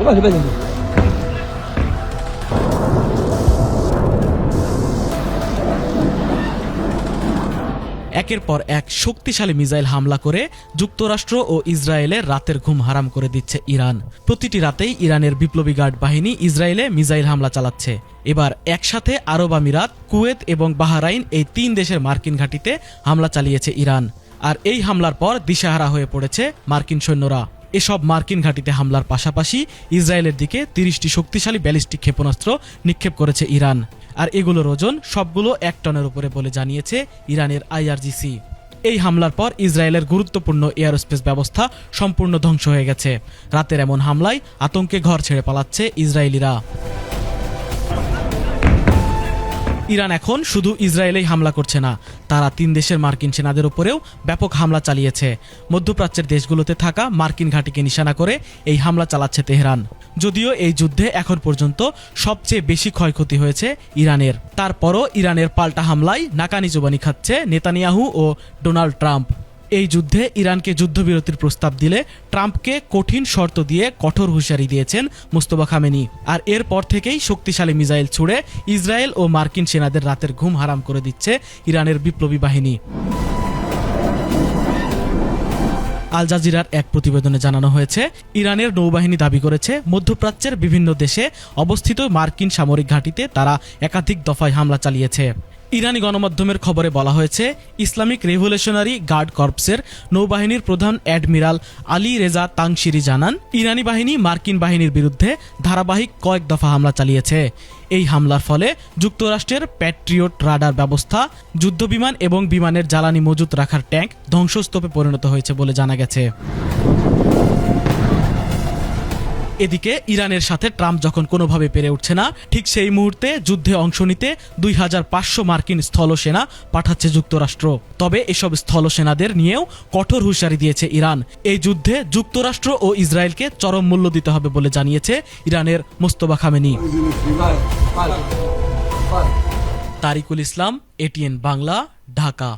একের পর এক শক্তিশালী মিসাইল হামলা করে যুক্তরাষ্ট্র ও ইসরায়েলের রাতের ঘুম হারাম করে দিচ্ছে ইরান। প্রতিটি রাতেই ইরানের বিপ্লবী গার্ড বাহিনী ইসরায়েলে মিসাইল হামলা চালাচ্ছে। এবার একসাথে আরব আমিরাত, কুয়েত এবং বাহরাইন এই 3 দেশের মার্কিন ঘাঁটিতে হামলা চালিয়েছে ইরান। আর এই হামলার পর দিশেহারা হয়ে পড়েছে মার্কিন সৈন্যরা। এসব মার্কিন ঘাঁটিতে হামলার পাশাপাশি ইসরায়েলের দিকে 30টি শক্তিশালী ব্যালিস্টিক ক্ষেপণাস্ত্র নিক্ষেপ করেছে ইরান। আর এগুলোর ওজন সবগুলো 1 টনের উপরে বলে জানিয়েছে ইরানের IRGC। এই হামলার পর ইসরায়েলের গুরুত্বপূর্ণ এয়ারস্পেস ব্যবস্থা সম্পূর্ণ ধ্বংস হয়ে গেছে। রাতের এমন হামলায় আতঙ্কে ঘর ছেড়ে পালাচ্ছে ইসরায়েলিরা। ইরান এখন শুধু ইসরায়েলেই হামলা করছে না, তারা 3 দেশের মার্কিন সেনাদের উপরেও ব্যাপক হামলা চালিয়েছে। মধ্যপ্রাচ্যের দেশগুলোতে থাকা মার্কিন ঘাঁটিকে নিশানা করে এই হামলা চালাচ্ছে তেহরান। যদিও এই যুদ্ধে এখন পর্যন্ত সবচেয়ে বেশি ক্ষয়ক্ষতি হয়েছে ইরানের, তারপরও ইরানের পাল্টা হামলায় নাকানি জুবানি খাচ্ছে নেতানিয়াহু ও ডোনাল্ড ট্রাম্প। এই যুদ্ধে ইরানকে যুদ্ধবিরতির প্রস্তাব দিলে ট্রাম্পকে কঠিন শর্ত দিয়ে কঠোর হুঁশিয়ারি দিয়েছেন মুস্তফা খামেনি। আর এরপর থেকেই শক্তিশালী মিসাইল ছুড়ে ইসরায়েল ও মার্কিন সেনাদের রাতের ঘুম হারাম করে দিচ্ছে ইরানের বিপ্লবী বাহিনী। আল জাজিরার এক প্রতিবেদনে জানানো হয়েছে, ইরানের নৌবাহিনী দাবি করেছে মধ্যপ্রাচ্যের বিভিন্ন দেশে অবস্থিত মার্কিন সামরিক ঘাঁটিতে তারা একাধিক দফায় হামলা চালিয়েছে। ইরানি গণমাধ্যমের খবরে বলা হয়েছে, ইসলামিক রেভলিউশনারি গার্ড কর্পসের নৌবাহিনীর প্রধান অ্যাডমিরাল আলী রেজা তাংশিরি জানান, ইরানি বাহিনী মার্কিন বাহিনীর বিরুদ্ধে ধারাবাহিক কয়েক দফা হামলা চালিয়েছে। এই হামলার ফলে যুক্তরাষ্ট্রের প্যাট্রিয়ট রাডার ব্যবস্থা, যুদ্ধবিমান এবং বিমানের জ্বালানি মজুত রাখার ট্যাঙ্ক ধ্বংসস্তূপে পরিণত হয়েছে বলে জানা গেছে। এদিকে ইরানের সাথে ট্রাম্প যখন কোনোভাবে পেরে উঠছে না, ঠিক সেই মুহূর্তে যুদ্ধে অংশ নিতে 2500 মার্কিন স্থলসেনা পাঠাচ্ছে যুক্তরাষ্ট্র। তবে এসব স্থলসেনাদের নিয়েও কঠোর হুঁশিয়ারি দিয়েছে ইরান। এই যুদ্ধে যুক্তরাষ্ট্র ও ইসরায়েলকে চরম মূল্য দিতে হবে বলে জানিয়েছে ইরানের মোস্তফা খামেনি। তারিকুল ইসলাম, ATN বাংলা, ঢাকা।